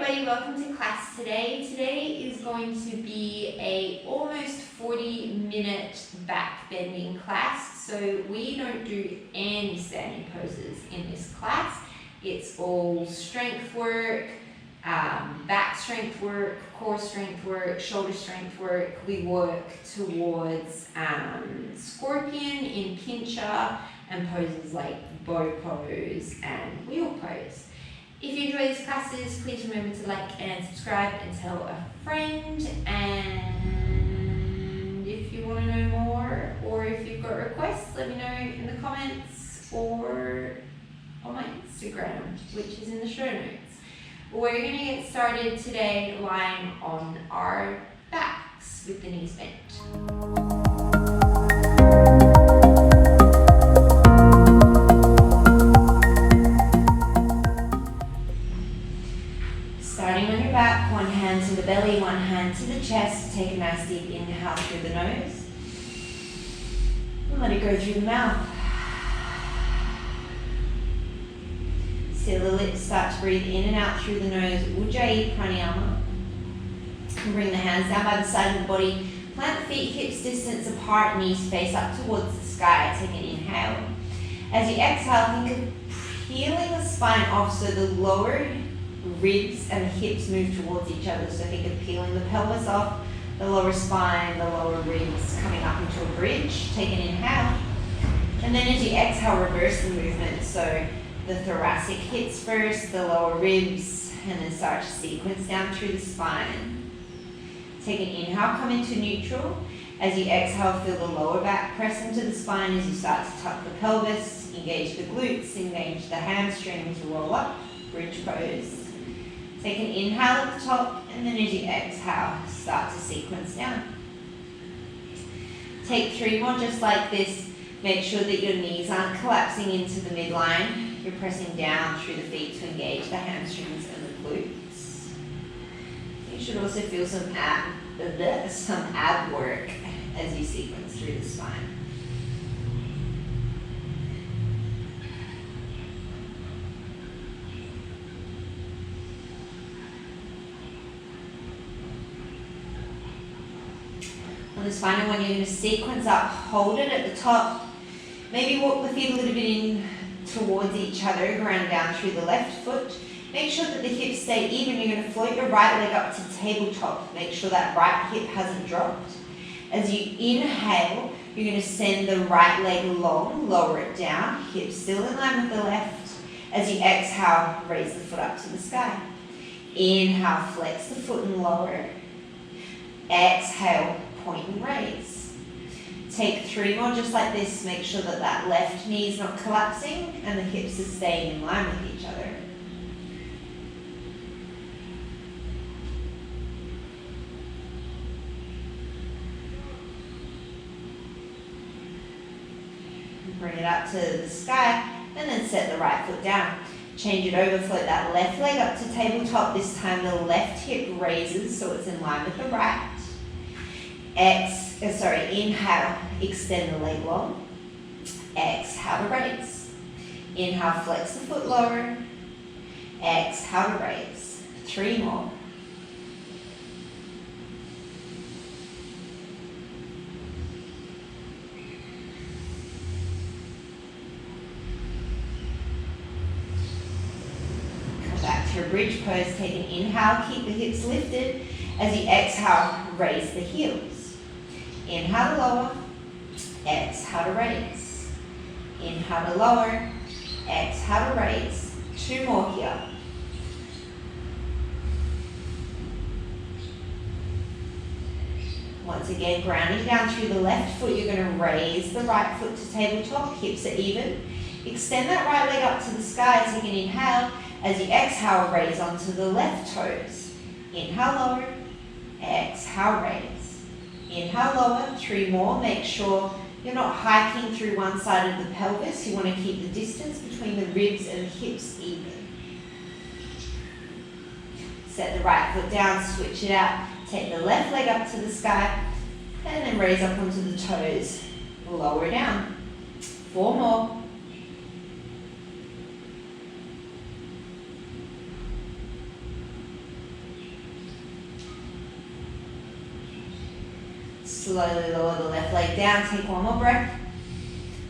everybody, welcome to class today. Today is going to be a almost 40-minute back bending class. So we don't do any standing poses in this class. It's all strength work, back strength work, core strength work, shoulder strength work. We work towards scorpion in pincher and poses like bow pose and wheel pose. If you enjoy these classes, please remember to like and subscribe and tell a friend. And if you want to know more or if you've got requests, let me know in the comments or on my Instagram, which is in the show notes. We're going to get started today lying on our backs with the knees bent. Starting on your back, one hand to the belly, one hand to the chest. Take a nice deep inhale through the nose. And let it go through the mouth. Seal the lips, start to breathe in and out through the nose. Ujjayi pranayama. And bring the hands down by the side of the body. Plant the feet hips distance apart, knees face up towards the sky. Take an inhale. As you exhale, think of peeling the spine off so the lower ribs and the hips move towards each other. So think of peeling the pelvis off, the lower spine, the lower ribs coming up into a bridge. Take an inhale. And then as you exhale, reverse the movement. So the thoracic hits first, the lower ribs, and then start to sequence down through the spine. Take an inhale, come into neutral. As you exhale, feel the lower back press into the spine as you start to tuck the pelvis, engage the glutes, engage the hamstrings, roll up, bridge pose. Take an inhale at the top, and then as you exhale, start to sequence down. Take 3 more just like this. Make sure that your knees aren't collapsing into the midline. You're pressing down through the feet to engage the hamstrings and the glutes. You should also feel some ab work as you sequence through the spine. On this final one, you're going to sequence up, hold it at the top, maybe walk the feet a little bit in towards each other, ground down through the left foot. Make sure that the hips stay even. You're going to float your right leg up to tabletop. Make sure that right hip hasn't dropped. As you inhale, you're going to send the right leg long, lower it down, hips still in line with the left. As you exhale, raise the foot up to the sky. Inhale, flex the foot and lower. Exhale, point and raise. Take 3 more just like this. Make sure that that left knee is not collapsing and the hips are staying in line with each other. Bring it up to the sky and then set the right foot down. Change it over, float that left leg up to tabletop. This time the left hip raises so it's in line with the right. Inhale, extend the leg long. Exhale to raise. Inhale, flex the foot lower. Exhale to raise. 3 more. Come back to your bridge pose. Take an inhale, keep the hips lifted. As you exhale, raise the heels. Inhale to lower, exhale to raise. Inhale to lower, exhale to raise. 2 more here. Once again, grounding down through the left foot, you're going to raise the right foot to tabletop, hips are even. Extend that right leg up to the sky, take an inhale. As you exhale, raise onto the left toes. Inhale, lower, exhale, raise. Inhale, lower, 3 more. Make sure you're not hiking through one side of the pelvis. You want to keep the distance between the ribs and the hips even. Set the right foot down, switch it out. Take the left leg up to the sky and then raise up onto the toes. Lower down. 4 more. Slowly lower the left leg down, take one more breath.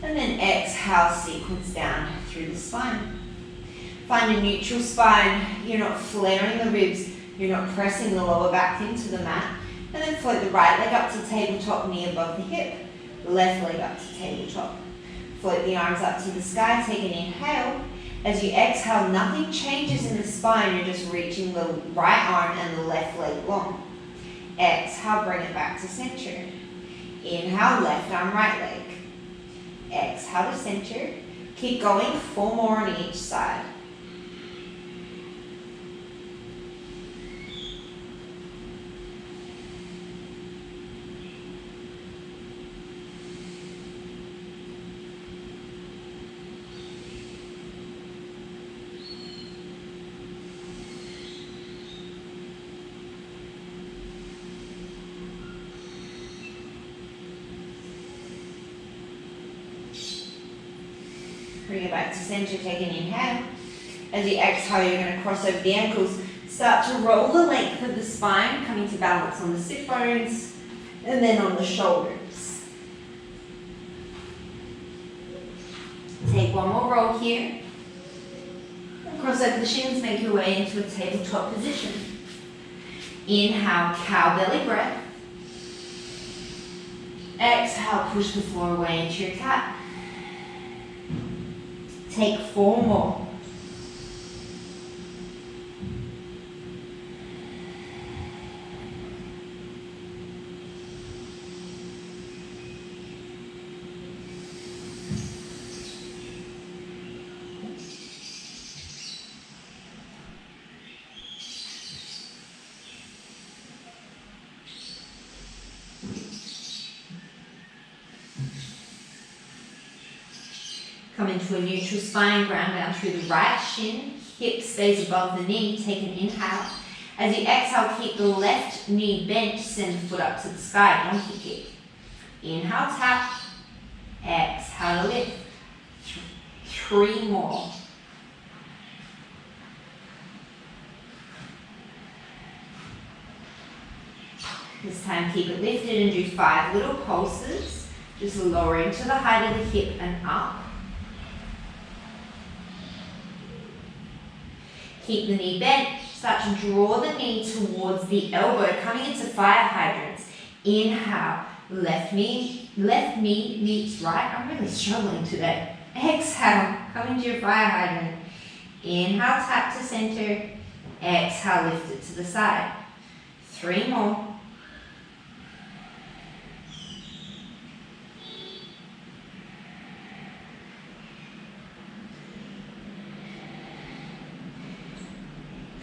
And then exhale, sequence down through the spine. Find a neutral spine. You're not flaring the ribs. You're not pressing the lower back into the mat. And then float the right leg up to tabletop, knee above the hip. Left leg up to tabletop. Float the arms up to the sky. Take an inhale. As you exhale, nothing changes in the spine. You're just reaching the right arm and the left leg long. Exhale, bring it back to center. Inhale, left arm, right leg. Exhale to center. Keep going, 4 more on each side. Bring it back to center, take an inhale. As you exhale, you're going to cross over the ankles. Start to roll the length of the spine, coming to balance on the sit bones and then on the shoulders. Take one more roll here. Cross over the shins, make your way into a tabletop position. Inhale, cow belly breath. Exhale, push the floor away into your cat. Take 4 more. Come into a neutral spine, ground down through the right shin, hip stays above the knee, take an inhale. As you exhale, keep the left knee bent, send the foot up to the sky, donkey kick. Inhale, tap, exhale, lift. 3 more. This time keep it lifted and do 5 little pulses, just lowering to the height of the hip and up. Keep the knee bent. Start to draw the knee towards the elbow, coming into fire hydrants. Inhale, left knee meets right. I'm really struggling today. Exhale, come into your fire hydrant. Inhale, tap to center. Exhale, lift it to the side. 3 more.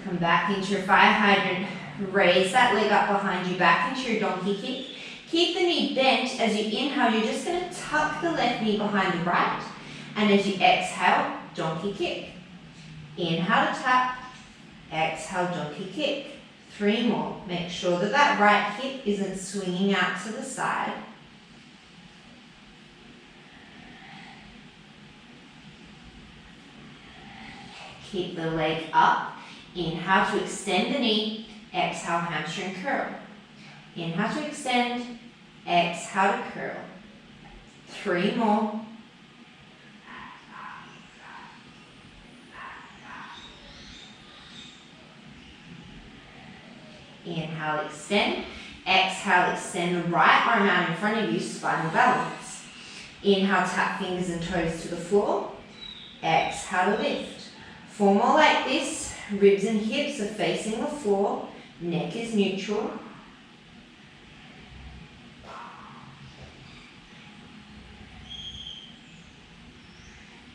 Come back into your fire hydrant. Raise that leg up behind you, back into your donkey kick. Keep the knee bent. As you inhale, you're just going to tuck the left knee behind the right. And as you exhale, donkey kick. Inhale to tap. Exhale, donkey kick. 3 more. Make sure that that right hip isn't swinging out to the side. Keep the leg up. Inhale to extend the knee, exhale, hamstring curl. Inhale to extend, exhale to curl. 3 more. Inhale, extend. Exhale, extend the right arm out in front of you, spinal balance. Inhale, tap fingers and toes to the floor. Exhale, lift. 4 more like this. Ribs and hips are facing the floor. Neck is neutral.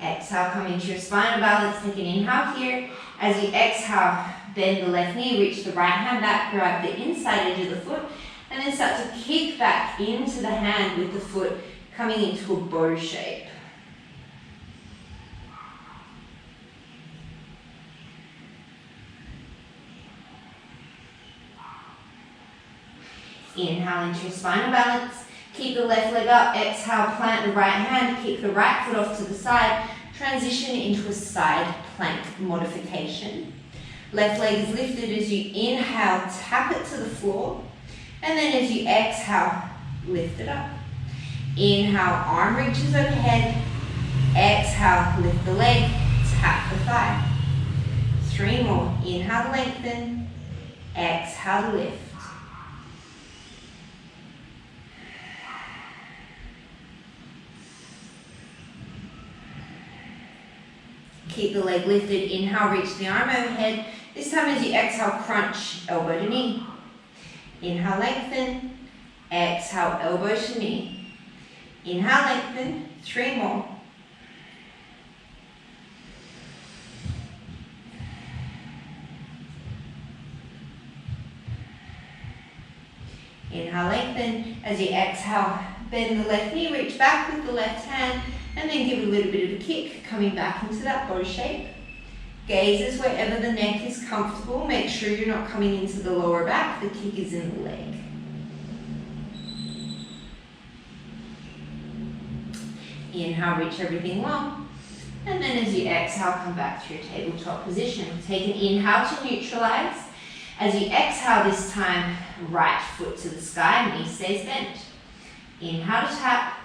Exhale, come into your spinal balance. Take an inhale here. As you exhale, bend the left knee, reach the right hand back, grab the inside edge of the foot, and then start to kick back into the hand with the foot coming into a bow shape. Inhale into your spinal balance. Keep the left leg up. Exhale, plant the right hand. Kick the right foot off to the side. Transition into a side plank modification. Left leg is lifted as you inhale, tap it to the floor. And then as you exhale, lift it up. Inhale, arm reaches overhead. Exhale, lift the leg, tap the thigh. 3 more. Inhale, lengthen. Exhale, lift. Keep the leg lifted. Inhale, reach the arm overhead. This time as you exhale, crunch elbow to knee. Inhale, lengthen. Exhale, elbow to knee. Inhale, lengthen. 3 more. Inhale, lengthen. As you exhale, bend the left knee, reach back with the left hand, and then give a little bit of a kick, coming back into that bow shape. Gazes wherever the neck is comfortable. Make sure you're not coming into the lower back. The kick is in the leg. Inhale, reach everything long. And then as you exhale, come back to your tabletop position. Take an inhale to neutralize. As you exhale this time, right foot to the sky, knee stays bent. Inhale to tap.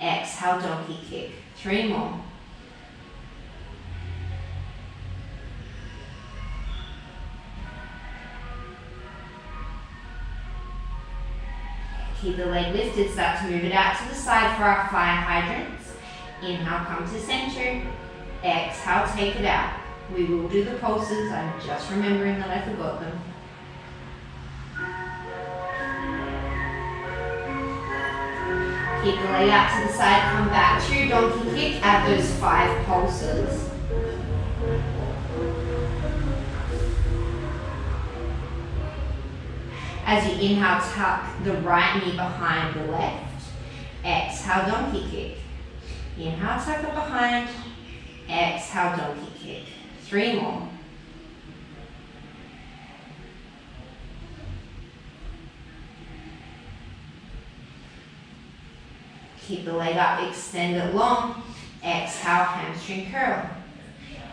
Exhale, donkey kick. 3 more. Keep the leg lifted, start to move it out to the side for our fire hydrants. Inhale, come to center. Exhale, take it out. We will do the pulses. I'm just remembering that I forgot them. Keep the leg out to the side, come back to your donkey kick at those 5 pulses. As you inhale, tuck the right knee behind the left. Exhale, donkey kick. Inhale, tuck it behind. Exhale, donkey kick. 3 more. Keep the leg up, extend it long. Exhale, hamstring curl.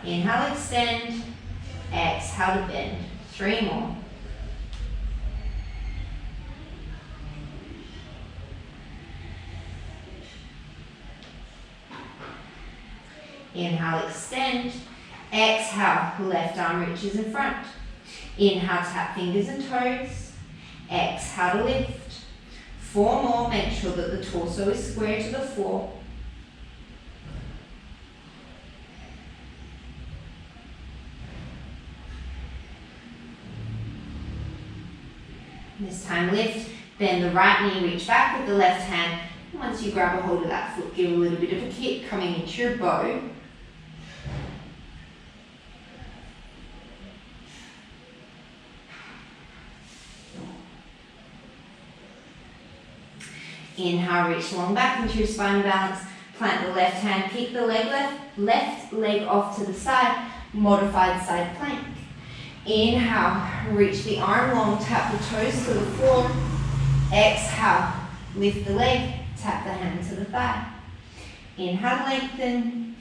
Inhale, extend. Exhale to bend. 3 more. Inhale, extend. Exhale, left arm reaches in front. Inhale, tap fingers and toes. Exhale to lift. 4 more, make sure that the torso is square to the floor. This time lift, bend the right knee, reach back with the left hand. And once you grab a hold of that foot, give a little bit of a kick coming into your bow. Inhale, reach long back into your spinal balance. Plant the left hand, kick the left leg off to the side, modified side plank. Inhale, reach the arm long, tap the toes to the floor. Exhale, lift the leg, tap the hand to the thigh. Inhale, lengthen.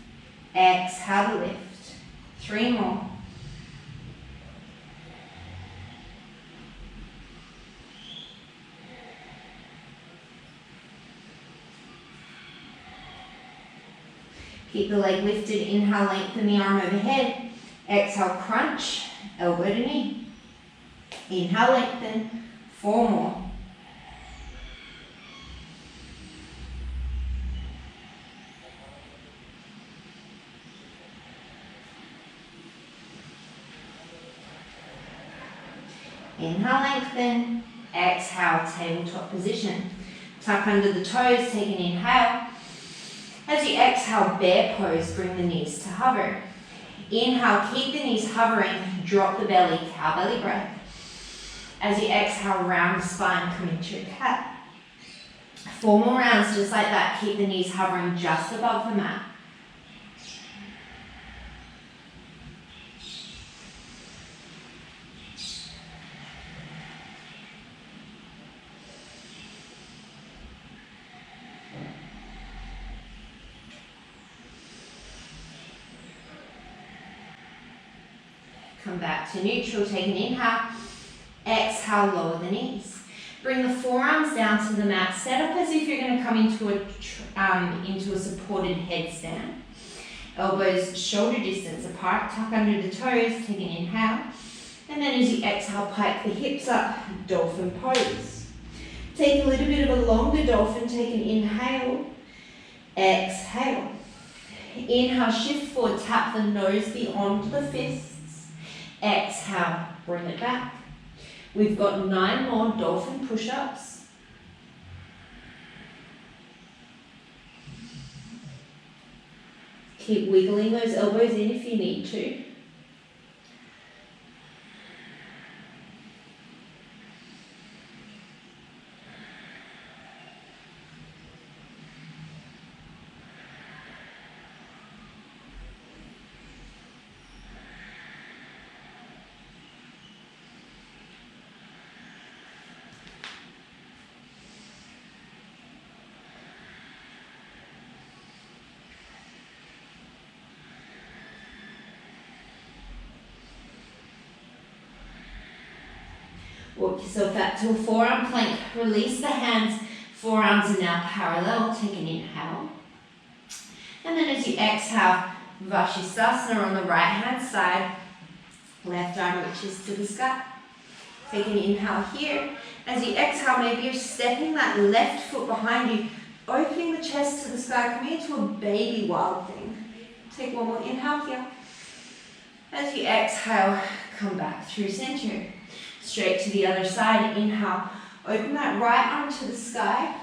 Exhale, lift. 3 more. Keep the leg lifted. Inhale, lengthen the arm overhead. Exhale, crunch, elbow to knee. Inhale, lengthen. 4 more. Inhale, lengthen. Exhale, tabletop position. Tuck under the toes, take an inhale. As you exhale, bear pose, bring the knees to hover. Inhale, keep the knees hovering, drop the belly, cow belly breath. As you exhale, round the spine, come into your cat. 4 more rounds just like that, keep the knees hovering just above the mat. Come back to neutral, take an inhale. Exhale, lower the knees. Bring the forearms down to the mat. Set up as if you're going to come into a supported headstand. Elbows shoulder distance apart. Tuck under the toes. Take an inhale. And then as you exhale, pike the hips up. Dolphin pose. Take a little bit of a longer dolphin. Take an inhale. Exhale. Inhale, shift forward. Tap the nose beyond the fists. Exhale. Bring it back. We've got 9 more dolphin push-ups. Keep wiggling those elbows in if you need to. Walk yourself out to a forearm plank. Release the hands. Forearms are now parallel. Take an inhale. And then as you exhale, Vashisthasana on the right hand side. Left arm reaches to the sky. Take an inhale here. As you exhale, maybe you're stepping that left foot behind you, opening the chest to the sky, coming into a baby wild thing. Take one more inhale here. As you exhale, come back through center. Straight to the other side. Inhale. Open that right arm to the sky.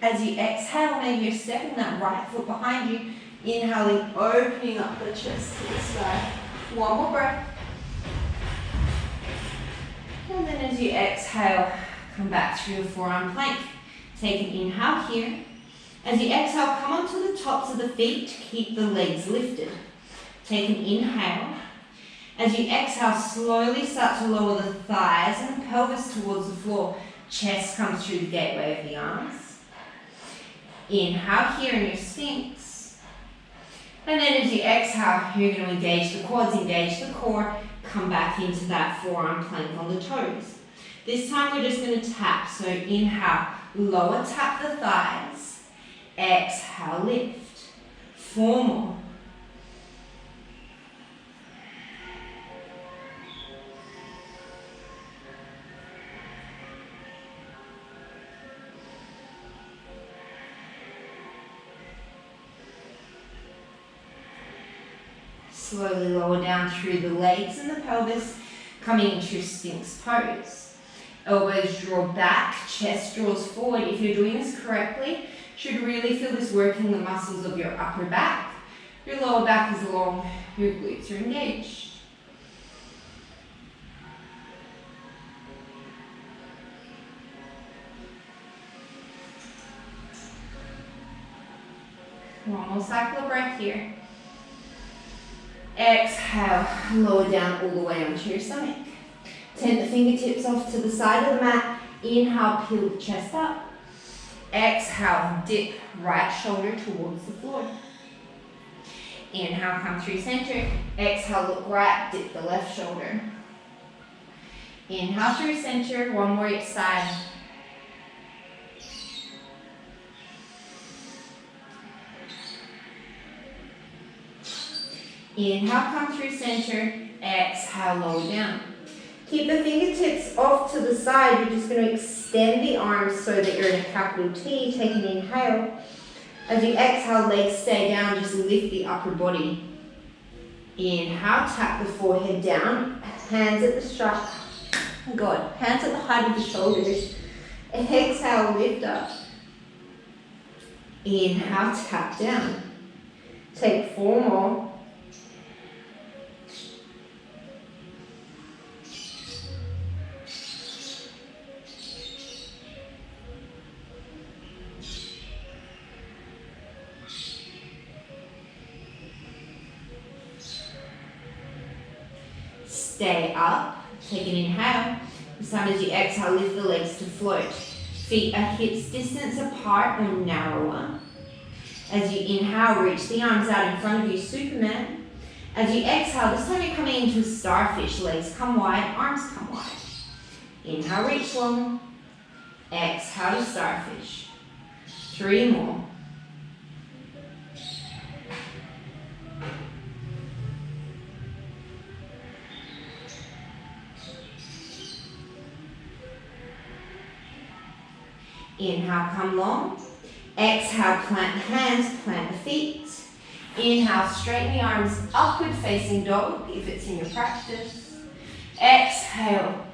As you exhale, maybe you're stepping that right foot behind you. Inhaling, opening up the chest to the sky. One more breath. And then as you exhale, come back through a forearm plank. Take an inhale here. As you exhale, come onto the tops of the feet. Keep the legs lifted. Take an inhale. As you exhale, slowly start to lower the thighs and the pelvis towards the floor. Chest comes through the gateway of the arms. Inhale here in your Sphinx. And then as you exhale, you're going to engage the quads, engage the core, come back into that forearm plank on the toes. This time we're just going to tap. So inhale, lower, tap the thighs. Exhale, lift. 4 more. Slowly lower down through the legs and the pelvis, coming into Sphinx pose. Elbows draw back, chest draws forward. If you're doing this correctly, you should really feel this working the muscles of your upper back. Your lower back is long, your glutes are engaged. One more cycle of breath here. Exhale, lower down all the way onto your stomach. Tent the fingertips off to the side of the mat. Inhale, peel the chest up. Exhale, dip right shoulder towards the floor. Inhale, come through center. Exhale, look right, dip the left shoulder. Inhale through center, one more each side. Inhale, come through center. Exhale, lower down. Keep the fingertips off to the side. You're just going to extend the arms so that you're in a capital T. Take an inhale. As you exhale, legs stay down. Just lift the upper body. Inhale, tap the forehead down. Hands at the strap. Oh God, hands at the height of the shoulders. Exhale, lift up. Inhale, tap down. Take 4 more. Stay up. Take an inhale. This time as you exhale, lift the legs to float. Feet are hips distance apart or narrower. As you inhale, reach the arms out in front of you, Superman. As you exhale, this time you're coming into a starfish. Legs come wide, arms come wide. Inhale, reach long. Exhale to starfish. 3 more. Inhale, come long. Exhale, plant the hands, plant the feet. Inhale, straighten the arms, upward facing dog if it's in your practice. Exhale,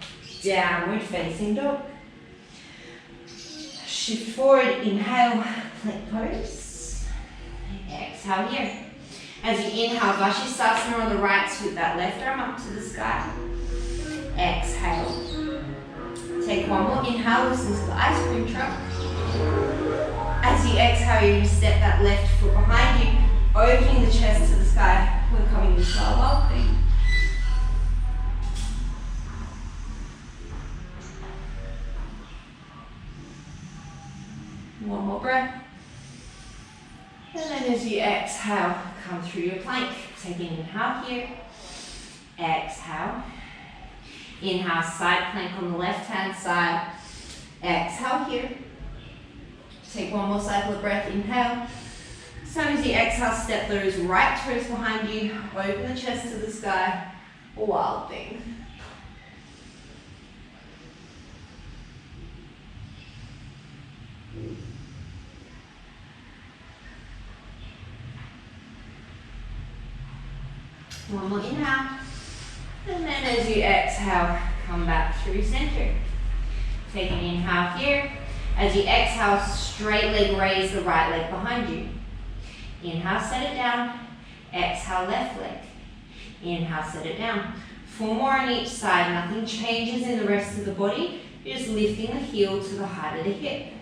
downward facing dog. Shift forward, inhale, plank pose. Exhale here. As you inhale, Vashisthasana on the right, scoop that left arm up to the sky. Exhale. Take one more inhale, listen to the ice cream truck. As you exhale, you're going to step that left foot behind you, opening the chest to the sky. We're coming this wild thing. One more breath. And then as you exhale, come through your plank. Take an inhale here. Exhale. Inhale, side plank on the left-hand side. Exhale here. Take one more cycle of breath. Inhale. Same as you exhale, step those right toes behind you. Open the chest to the sky. A wild thing. One more inhale. And then as you exhale, come back through center. Take an inhale here. As you exhale, straight leg raise the right leg behind you. Inhale, set it down. Exhale, left leg. Inhale, set it down. 4 more on each side. Nothing changes in the rest of the body. You're just lifting the heel to the height of the hip.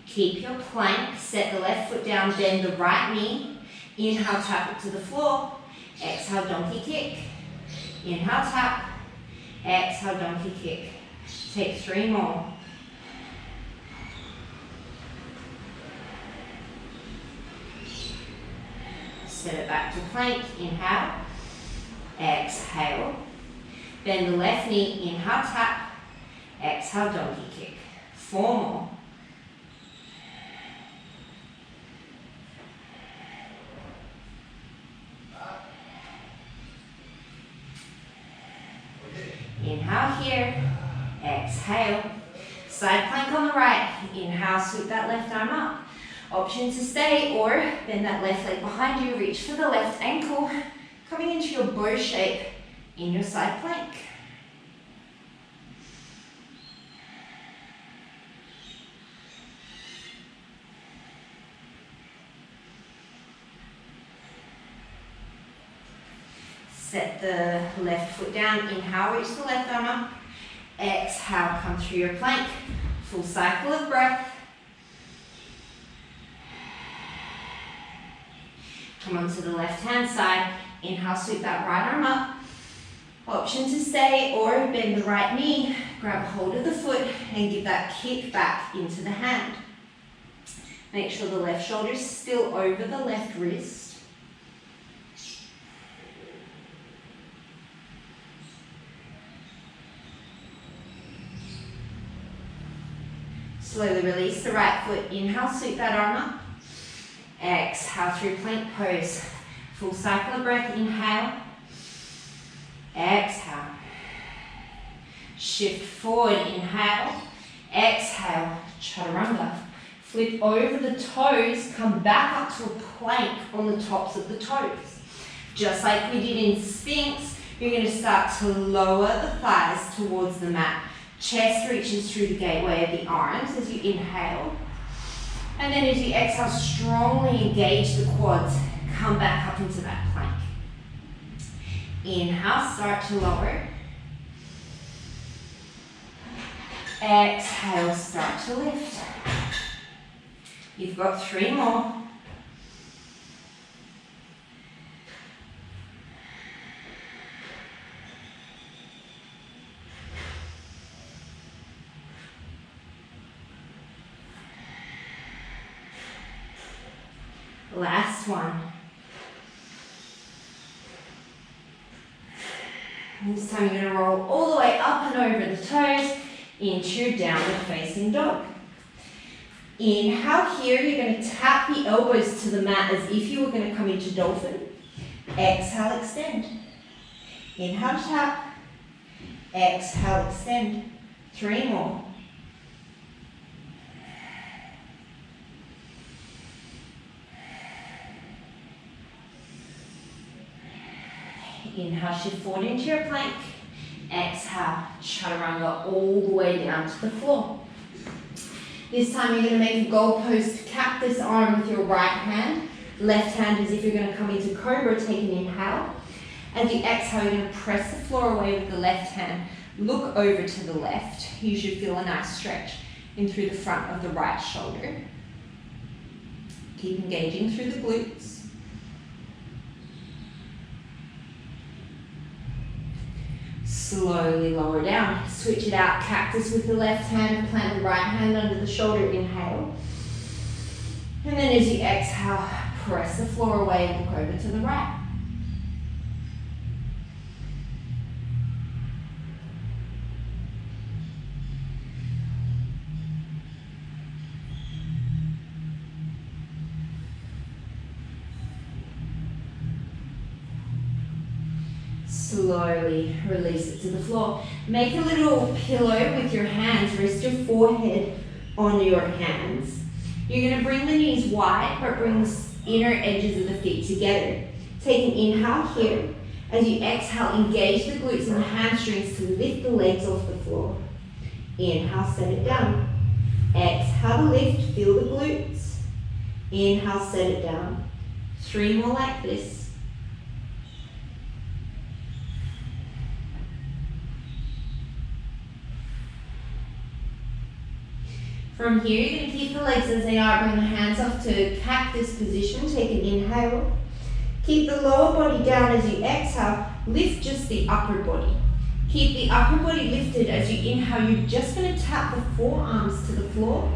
Keep your plank, set the left foot down, bend the right knee. Inhale, tap it to the floor. Exhale, donkey kick. Inhale, tap. Exhale, donkey kick. Take 3 more. Set it back to plank. Inhale. Exhale. Bend the left knee. Inhale, tap. Exhale, donkey kick. 4 more. Inhale here, exhale, side plank on the right, inhale, sweep that left arm up. Option to stay or bend that left leg behind you, reach for the left ankle, coming into your bow shape in your side plank. Set the left foot down, inhale, reach the left arm up. Exhale, come through your plank. Full cycle of breath. Come onto the left-hand side. Inhale, sweep that right arm up. Option to stay or bend the right knee. Grab hold of the foot and give that kick back into the hand. Make sure the left shoulder is still over the left wrist. Slowly release the right foot. Inhale, sweep that arm up. Exhale through plank pose. Full cycle of breath. Inhale. Exhale. Shift forward. Inhale. Exhale. Chaturanga. Flip over the toes. Come back up to a plank on the tops of the toes. Just like we did in Sphinx, you're going to start to lower the thighs towards the mat. Chest reaches through the gateway of the arms as you inhale. And then as you exhale, strongly engage the quads. Come back up into that plank. Inhale, start to lower. Exhale, start to lift. You've got 3 more. Last one. This time you're going to roll all the way up and over the toes into your downward facing dog. Inhale here, you're going to tap the elbows to the mat as if you were going to come into dolphin. Exhale, extend. Inhale, tap. Exhale, extend. 3 more. Inhale, shift forward into your plank. Exhale, chaturanga all the way down to the floor. This time you're going to make a goalpost cactus arm with your right hand. Left hand as if you're going to come into cobra, take an inhale. As you exhale, you're going to press the floor away with the left hand. Look over to the left. You should feel a nice stretch in through the front of the right shoulder. Keep engaging through the glutes. Slowly lower down. Switch it out. Cactus with the left hand. Plant the right hand under the shoulder. Inhale. And then as you exhale, press the floor away and look over to the right. Slowly release it to the floor. Make a little pillow with your hands. Rest your forehead on your hands. You're going to bring the knees wide, but bring the inner edges of the feet together. Take an inhale here. As you exhale, engage the glutes and the hamstrings to lift the legs off the floor. Inhale, set it down. Exhale to lift, feel the glutes. Inhale, set it down. 3 more like this. From here, you're going to keep the legs as they are. Bring the hands off to cactus position. Take an inhale. Keep the lower body down as you exhale. Lift just the upper body. Keep the upper body lifted as you inhale. You're just going to tap the forearms to the floor.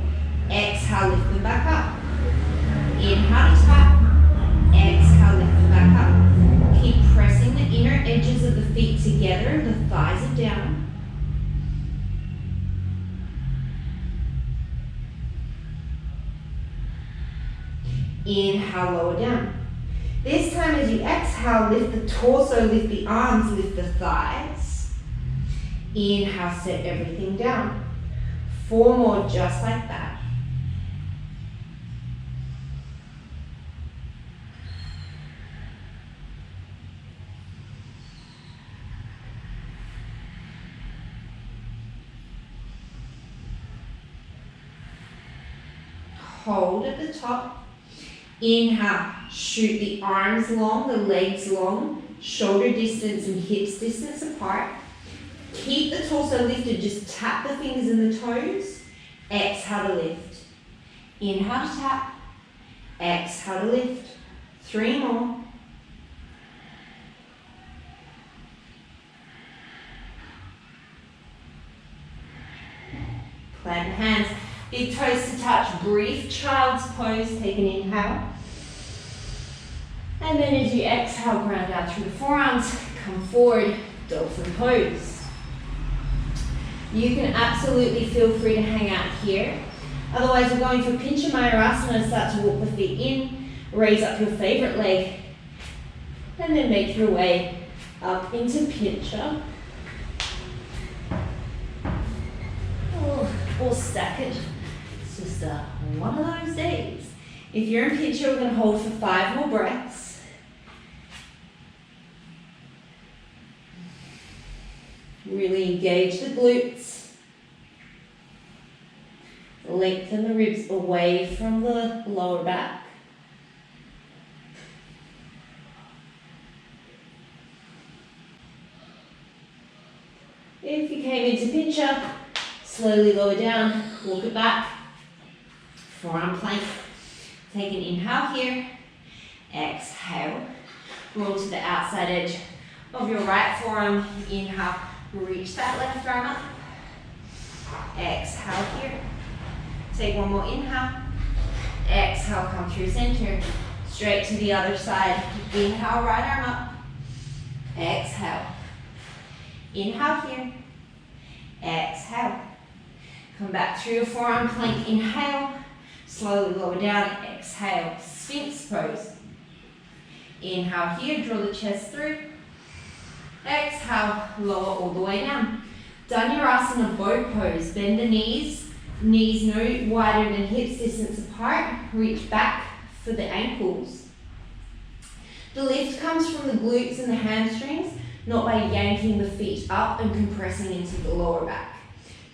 Exhale, lift them back up. Inhale, tap. Exhale, lift them back up. Keep pressing the inner edges of the feet together. The thighs are down. Inhale, lower down. This time as you exhale, lift the torso, lift the arms, lift the thighs. Inhale, set everything down. 4 more just like that. Hold at the top. Inhale, shoot the arms long, the legs long, shoulder distance and hips distance apart. Keep the torso lifted, just tap the fingers and the toes. Exhale to lift. Inhale to tap. Exhale to lift. 3 more. Plant the hands. Big toes to touch. Brief child's pose. Take an inhale. And then as you exhale, ground out through the forearms. Come forward. Dolphin pose. You can absolutely feel free to hang out here. Otherwise, we're going for Pincha Mayurasana. Start to walk the feet in. Raise up your favorite leg. And then make your way up into Pincha. Or stack it. It's just one of those days. If you're in Pincha, we're going to hold for 5 more breaths. Really engage the glutes. Lengthen the ribs away from the lower back. If you came into Pincha, slowly lower down, walk it back. Forearm plank. Take an inhale here. Exhale. Roll to the outside edge of your right forearm. Inhale. Reach that left arm up. Exhale here. Take one more inhale. Exhale, come through center. Straight to the other side. Inhale, right arm up. Exhale. Inhale here. Exhale. Come back through your forearm plank. Inhale. Slowly lower down. Exhale. Sphinx pose. Inhale here. Draw the chest through. Exhale. Lower all the way down. Dhanurasana bow pose. Bend the knees. Knees no wider than hips distance apart. Reach back for the ankles. The lift comes from the glutes and the hamstrings, not by yanking the feet up and compressing into the lower back.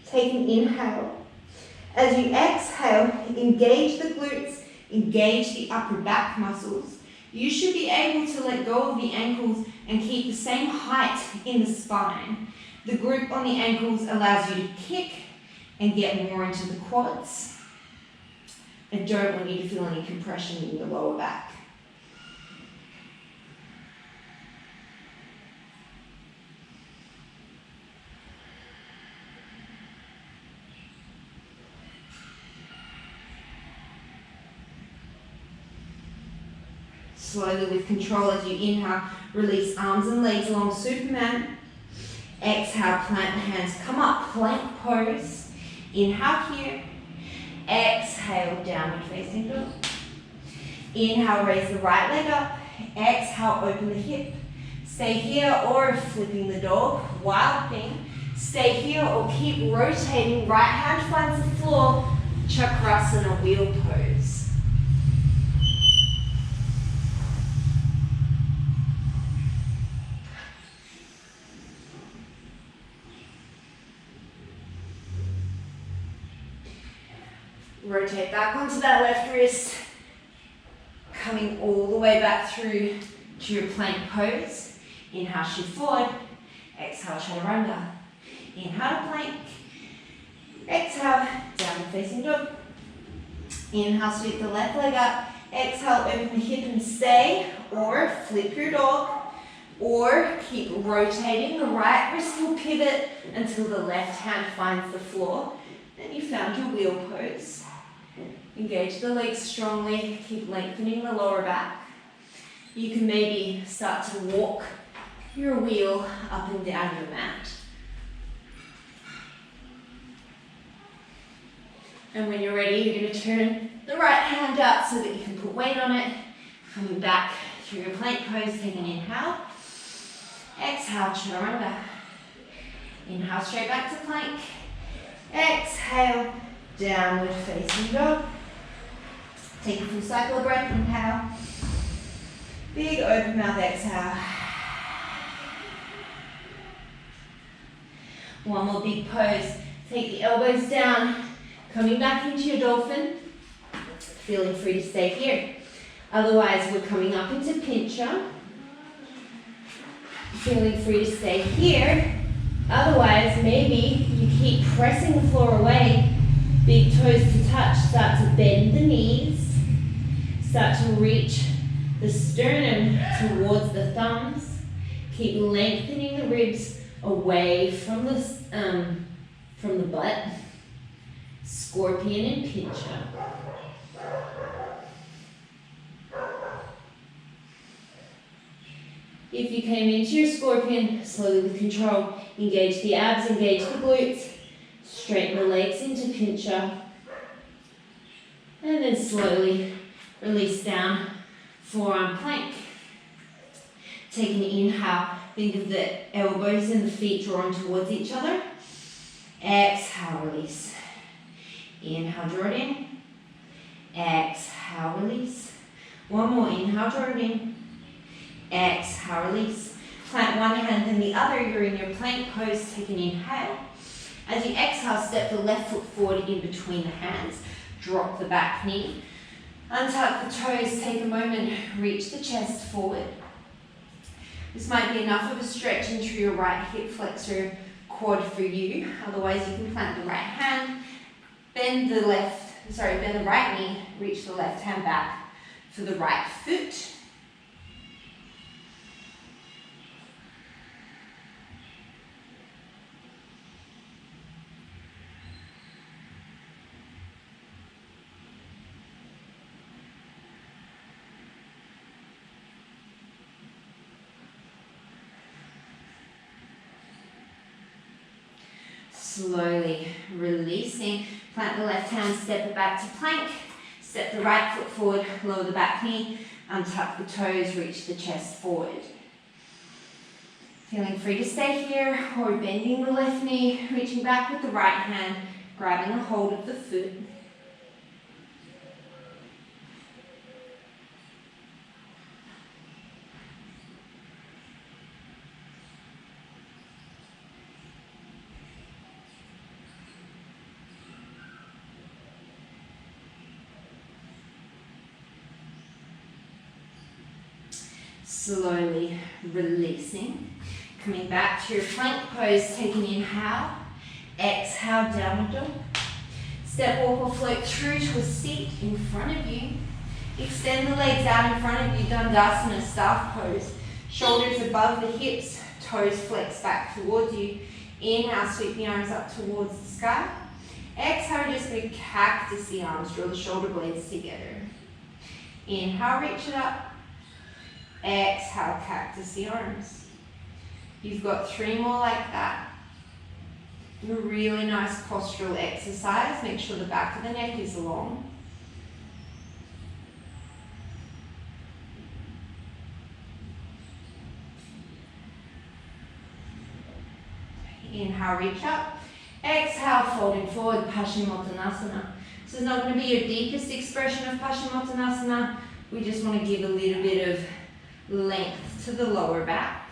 Take an inhale. As you exhale, engage the glutes, engage the upper back muscles. You should be able to let go of the ankles and keep the same height in the spine. The grip on the ankles allows you to kick and get more into the quads. I don't want you to feel any compression in your lower back. Slowly with control as you inhale, release arms and legs along Superman. Exhale, plant the hands, come up, plank pose. Inhale here. Exhale, downward facing dog. Inhale, raise the right leg up. Exhale, open the hip. Stay here or flipping the dog, wild thing. Stay here or keep rotating. Right hand finds the floor. Chakrasana wheel pose. Rotate back onto that left wrist, coming all the way back through to your plank pose. Inhale, shift forward. Exhale, chaturanga. Inhale, plank. Exhale, downward facing dog. Inhale, sweep the left leg up. Exhale, open the hip and stay, or flip your dog, or keep rotating. The right wrist will pivot until the left hand finds the floor. Then you found your wheel pose. Engage the legs strongly, keep lengthening the lower back. You can maybe start to walk your wheel up and down your mat. And when you're ready, you're going to turn the right hand out so that you can put weight on it. Coming back through your plank pose, take an inhale. Exhale, chaturanga. Inhale, straight back to plank. Exhale, downward facing dog. Take a full cycle of breath, inhale. Big open mouth exhale. One more big pose. Take the elbows down, coming back into your dolphin. Feeling free to stay here. Otherwise, we're coming up into pincher. Feeling free to stay here. Otherwise, maybe you keep pressing the floor away. Big toes to touch. Start to bend the knees. Start to reach the sternum towards the thumbs. Keep lengthening the ribs away from the butt. Scorpion and pincher. If you came into your scorpion, slowly with control, engage the abs, engage the glutes, straighten the legs into pincher, and then slowly release down, forearm plank. Take an inhale, think of the elbows and the feet drawn towards each other. Exhale, release. Inhale, draw it in. Exhale, release. One more, inhale, draw it in. Exhale, release. Plant one hand then the other. You're in your plank pose. Take an inhale. As you exhale, step the left foot forward in between the hands. Drop the back knee. Untuck the toes. Take a moment. Reach the chest forward. This might be enough of a stretch into your right hip flexor quad for you. Otherwise, you can plant the right hand. Bend the right knee. Reach the left hand back for the right foot. Slowly releasing. Plant the left hand, step it back to plank. Step the right foot forward, lower the back knee, untuck the toes, reach the chest forward. Feeling free to stay here or bending the left knee, reaching back with the right hand, grabbing a hold of the foot. Slowly releasing. Coming back to your plank pose, take an inhale. Exhale, downward dog. Step, walk or float through to a seat in front of you. Extend the legs out in front of you, Dandasana, staff pose. Shoulders above the hips, toes flex back towards you. Inhale, sweep the arms up towards the sky. Exhale, just big cactus the arms, draw the shoulder blades together. Inhale, reach it up. Exhale, cactus the arms. You've got 3 more like that. A really nice postural exercise. Make sure the back of the neck is long. Inhale, reach up. Exhale, folding forward, Paschimottanasana. This is not going to be your deepest expression of Paschimottanasana. We just want to give a little bit of length to the lower back.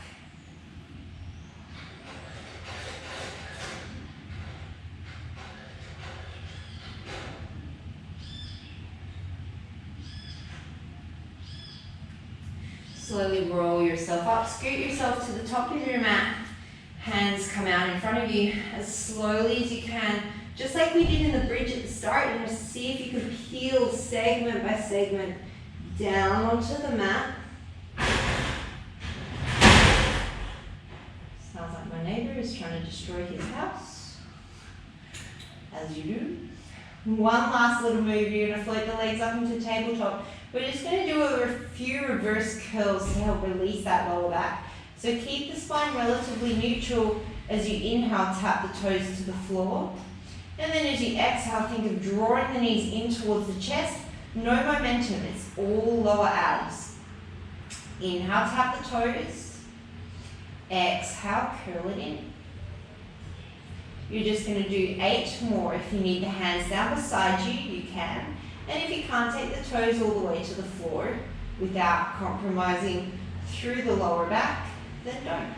Slowly roll yourself up, scoot yourself to the top of your mat. Hands come out in front of you as slowly as you can. Just like we did in the bridge at the start, you're going to see if you can peel segment by segment down onto the mat. Sounds like my neighbor is trying to destroy his house, as you do. One last little move, you're going to float the legs up into tabletop. We're just going to do a few reverse curls to help release that lower back. So keep the spine relatively neutral as you inhale, tap the toes to the floor. And then as you exhale, think of drawing the knees in towards the chest. No momentum, it's all lower abs. Inhale, tap the toes. Exhale, curl it in. You're just going to do 8 more. If you need the hands down beside you, you can. And if you can't, take the toes all the way to the floor without compromising through the lower back, then don't.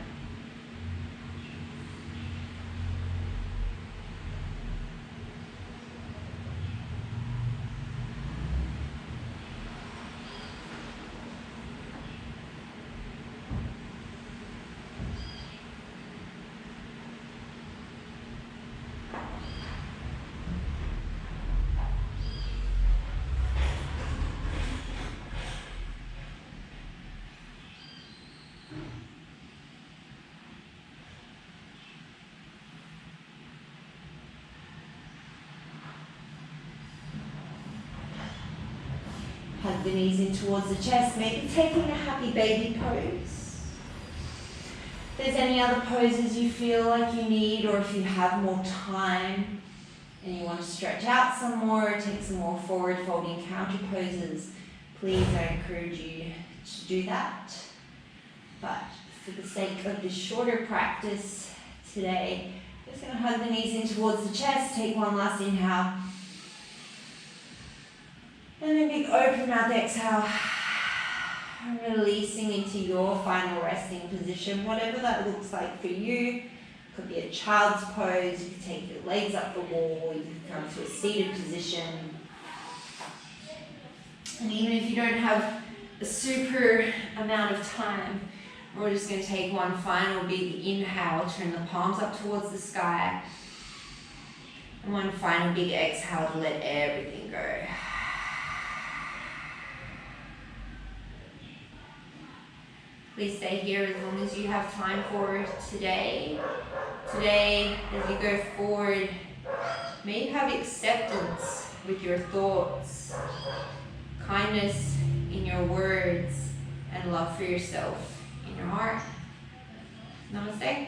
Hug the knees in towards the chest, maybe taking a happy baby pose. If there's any other poses you feel like you need, or if you have more time and you want to stretch out some more, take some more forward folding counter poses, please, I encourage you to do that. But for the sake of this shorter practice today, I'm just going to hug the knees in towards the chest, take one last inhale. And then big open mouth exhale, releasing into your final resting position, whatever that looks like for you. Could be a child's pose, you can take your legs up the wall, you can come to a seated position. And even if you don't have a super amount of time, we're just going to take one final big inhale, turn the palms up towards the sky. And one final big exhale to let everything go. Please stay here as long as you have time for today. Today, as you go forward, may you have acceptance with your thoughts, kindness in your words, and love for yourself in your heart. Namaste.